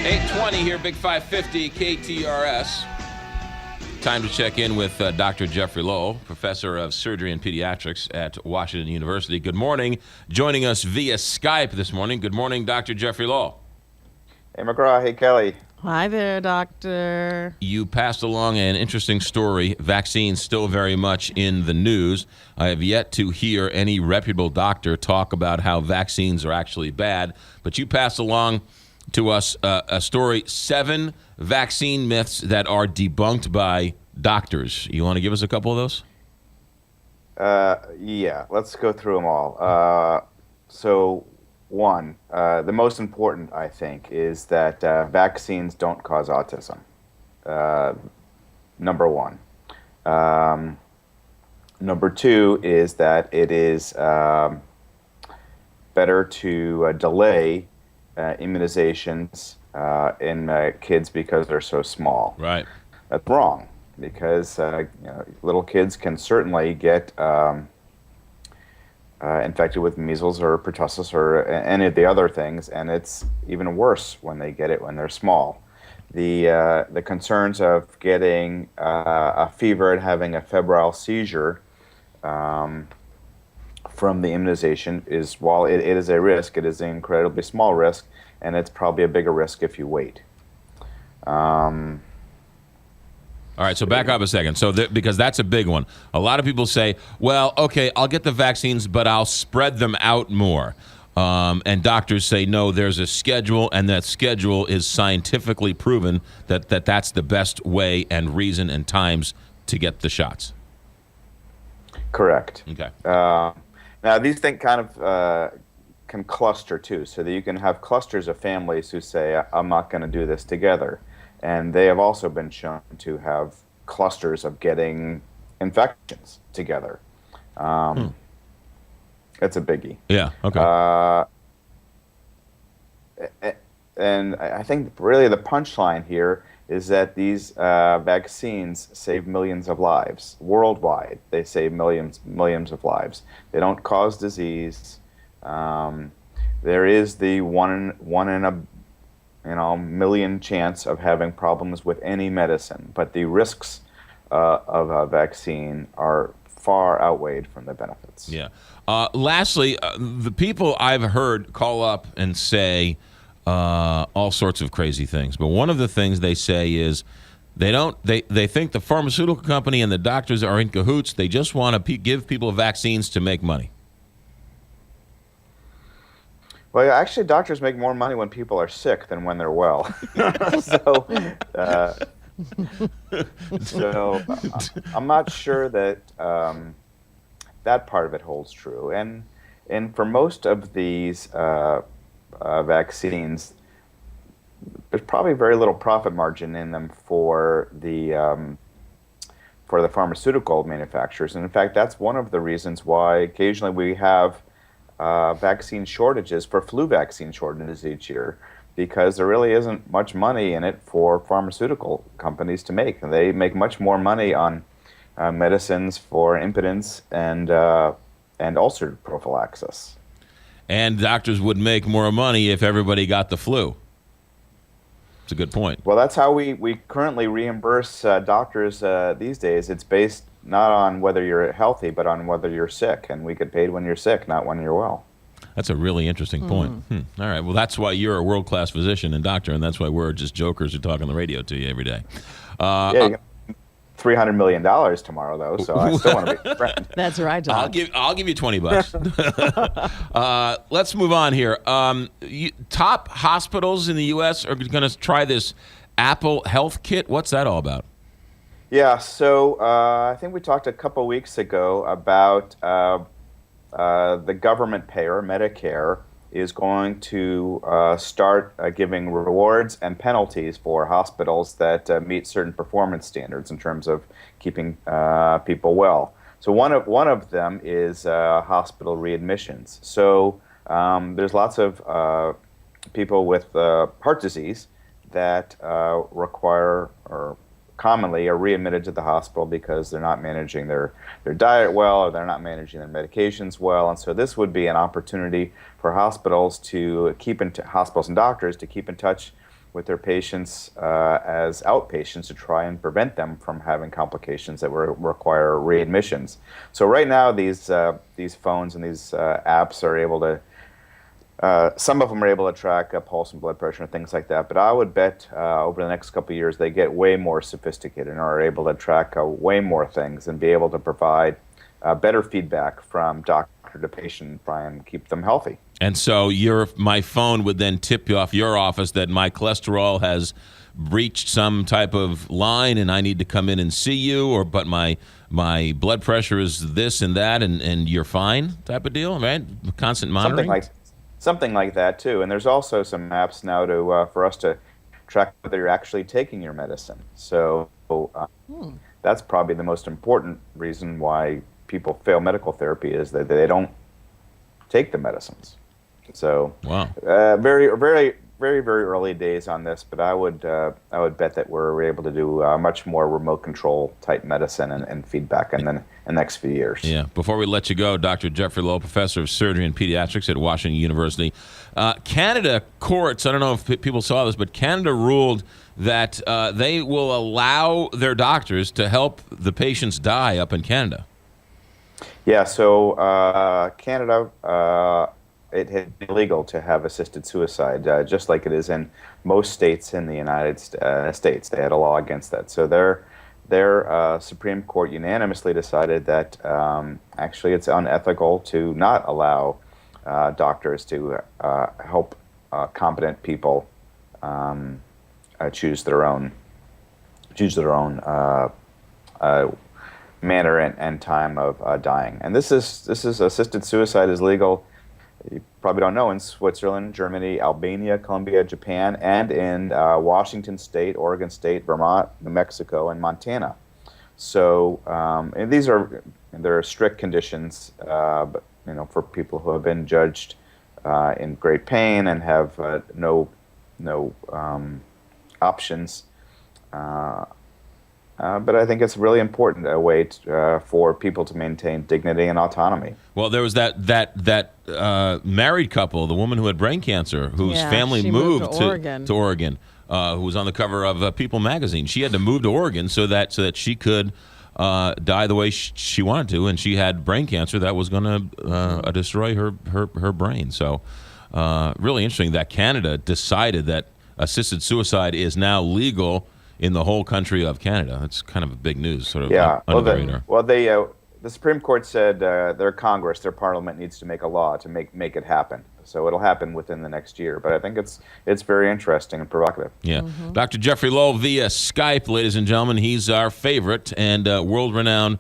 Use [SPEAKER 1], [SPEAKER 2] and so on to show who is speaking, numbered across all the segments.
[SPEAKER 1] 8:20 here, Big 550 KTRS. Time to check in with Dr. Jeffrey Lowell, professor of surgery and pediatrics at Washington University. Good morning. Joining us via Skype this morning. Good morning, Dr. Jeffrey Lowell.
[SPEAKER 2] Hey, McGraw. Hey, Kelly.
[SPEAKER 3] Hi there, doctor.
[SPEAKER 1] You passed along an interesting story. Vaccines still very much in the news. I have yet to hear any reputable doctor talk about how vaccines are actually bad, but you passed along to us a story, 7 vaccine myths that are debunked by doctors. You want to give us a couple of those?
[SPEAKER 2] Yeah, let's go through them all. So, one, the most important, I think, is that vaccines don't cause autism. Number one. Number two is that it is better to delay immunizations in kids because they're so small.
[SPEAKER 1] Right.
[SPEAKER 2] That's wrong, because little kids can certainly get infected with measles or pertussis or any of the other things, and it's even worse when they get it when they're small. The concerns of getting a fever and having a febrile seizure from the immunization is, while it is a risk, it is an incredibly small risk, and it's probably a bigger risk if you wait.
[SPEAKER 1] All right, so back up a second. So because that's a big one. A lot of people say, well, okay, I'll get the vaccines, but I'll spread them out more. And doctors say, no, there's a schedule, and that schedule is scientifically proven that that's the best way and reason and times to get the shots.
[SPEAKER 2] Correct.
[SPEAKER 1] Okay.
[SPEAKER 2] Now, these things kind of can cluster, too, so that you can have clusters of families who say, I'm not going to do this together. And they have also been shown to have clusters of getting infections together. It's a biggie.
[SPEAKER 1] Yeah, okay.
[SPEAKER 2] And I think really the punchline here is that these vaccines save millions of lives worldwide. They save millions of lives. They don't cause disease. There is the one in a million chance of having problems with any medicine, but the risks of a vaccine are far outweighed from the benefits.
[SPEAKER 1] Yeah. Lastly, the people I've heard call up and say all sorts of crazy things, but one of the things they say is they think the pharmaceutical company and the doctors are in cahoots. They just want to give people vaccines to make money.
[SPEAKER 2] Well, actually, doctors make more money when people are sick than when they're well. So I'm not sure that that part of it holds true. And for most of these vaccines, there's probably very little profit margin in them for the pharmaceutical manufacturers. And in fact, that's one of the reasons why occasionally we have vaccine shortages, for flu vaccine shortages each year, because there really isn't much money in it for pharmaceutical companies to make. And they make much more money on medicines for impotence and ulcer prophylaxis.
[SPEAKER 1] And doctors would make more money if everybody got the flu. It's a good point.
[SPEAKER 2] Well, that's how we currently reimburse doctors these days. It's based not on whether you're healthy, but on whether you're sick. And we get paid when you're sick, not when you're well.
[SPEAKER 1] That's a really interesting point. All right. Well, that's why you're a world-class physician and doctor, and that's why we're just jokers who talk on the radio to you every day.
[SPEAKER 2] Yeah, you get $300 million tomorrow, though, so I still want to be your friend.
[SPEAKER 3] That's right, John.
[SPEAKER 1] I'll give you $20. Let's move on here. Top hospitals in the U.S. are going to try this Apple Health Kit. What's that all about?
[SPEAKER 2] Yeah, so I think we talked a couple weeks ago about the government payer, Medicare, is going to start giving rewards and penalties for hospitals that meet certain performance standards in terms of keeping people well. So one of them is hospital readmissions. So there's lots of people with heart disease that require or commonly are readmitted to the hospital because they're not managing their diet well, or they're not managing their medications well. And so this would be an opportunity for hospitals to hospitals and doctors to keep in touch with their patients as outpatients to try and prevent them from having complications that require readmissions. So right now, these phones and these apps are able to. Some of them are able to track pulse and blood pressure and things like that. But I would bet over the next couple of years they get way more sophisticated and are able to track way more things and be able to provide better feedback from doctor to patient and try and keep them healthy.
[SPEAKER 1] And so my phone would then tip you off your office that my cholesterol has breached some type of line and I need to come in and see you, but my blood pressure is this and that, and you're fine type of deal, right? Constant monitoring?
[SPEAKER 2] Something like that, too. And there's also some apps now for us to track whether you're actually taking your medicine. So that's probably the most important reason why people fail medical therapy is that they don't take the medicines. So,
[SPEAKER 1] wow.
[SPEAKER 2] Very, very, very, very early days on this, but I would bet that we're able to do much more remote control type medicine and feedback in the next few years.
[SPEAKER 1] Yeah. Before we let you go, Dr. Jeffrey Lowe, professor of surgery and pediatrics at Washington University. Canada courts, I don't know if people saw this, but Canada ruled that they will allow their doctors to help the patients die up in Canada.
[SPEAKER 2] Yeah, so Canada, it had been illegal to have assisted suicide, just like it is in most states in the United States. They had a law against that. So their Supreme Court unanimously decided that actually it's unethical to not allow doctors to help competent people choose their own manner and time of dying. And this is assisted suicide is legal. You probably don't know, in Switzerland, Germany, Albania, Colombia, Japan, and in Washington State, Oregon State, Vermont, New Mexico, and Montana. So and there are strict conditions, but for people who have been judged in great pain and have no options. But I think it's a really important way for people to maintain dignity and autonomy.
[SPEAKER 1] Well, there was that married couple, the woman who had brain cancer, whose family moved to Oregon, who was on the cover of People magazine. She had to move to Oregon so that she could die the way she wanted to, and she had brain cancer that was going to destroy her brain. So really interesting that Canada decided that assisted suicide is now legal in the whole country of Canada. That's kind of big news, sort of under the radar.
[SPEAKER 2] Well, the Supreme Court said their Congress, their Parliament needs to make a law to make it happen. So it'll happen within the next year. But I think it's very interesting and provocative.
[SPEAKER 1] Yeah. Mm-hmm. Dr. Jeffrey Lowe via Skype, ladies and gentlemen. He's our favorite and world-renowned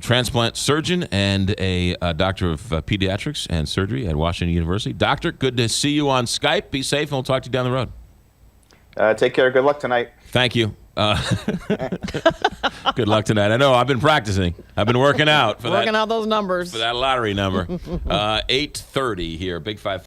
[SPEAKER 1] transplant surgeon and a doctor of pediatrics and surgery at Washington University. Doctor, good to see you on Skype. Be safe, and we'll talk to you down the road.
[SPEAKER 2] Take care. Good luck tonight.
[SPEAKER 1] Thank you. Good luck tonight. I know I've been practicing. I've been working out
[SPEAKER 3] out those numbers
[SPEAKER 1] for that lottery number. 8:30 here. Big 5.